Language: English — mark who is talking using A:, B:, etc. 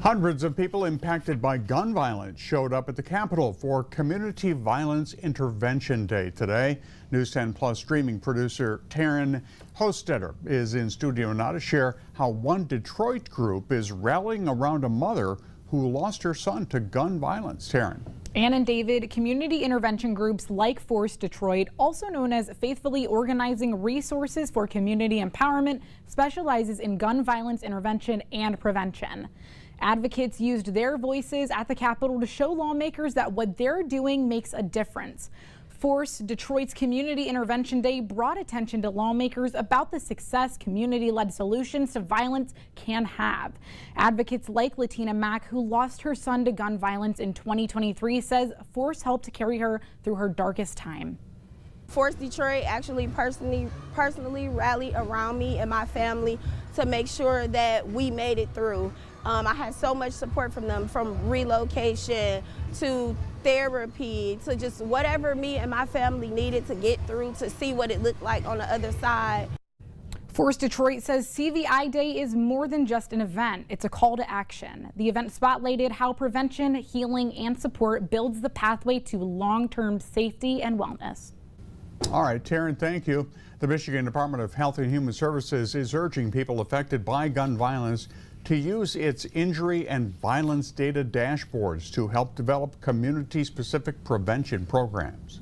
A: Hundreds of people impacted by gun violence showed up at the Capitol for Community Violence Intervention Day today. News 10 Plus streaming producer Taryn Hostetter is in studio now to share how one Detroit group is rallying around a mother who lost her son to gun violence. Taryn.
B: Ann and David, community intervention groups like Force Detroit, also known as Faithfully Organizing Resources for Community Empowerment, specializes in gun violence intervention and prevention. Advocates used their voices at the Capitol to show lawmakers that what they're doing makes a difference. Force Detroit's Community Intervention Day brought attention to lawmakers about the success community-led solutions to violence can have. Advocates like Latina Mack, who lost her son to gun violence in 2023, says Force helped to carry her through her darkest time.
C: Force Detroit actually personally rallied around me and my family to make sure that we made it through. I had so much support from them, from relocation to therapy to just whatever me and my family needed to get through to see what it looked like on the other side.
B: Force Detroit says CVI Day is more than just an event. It's a call to action. The event spotlighted how prevention, healing, and support builds the pathway to long-term safety and wellness.
A: All right, Taryn, thank you. The Michigan Department of Health and Human Services is urging people affected by gun violence to use its injury and violence data dashboards to help develop community-specific prevention programs.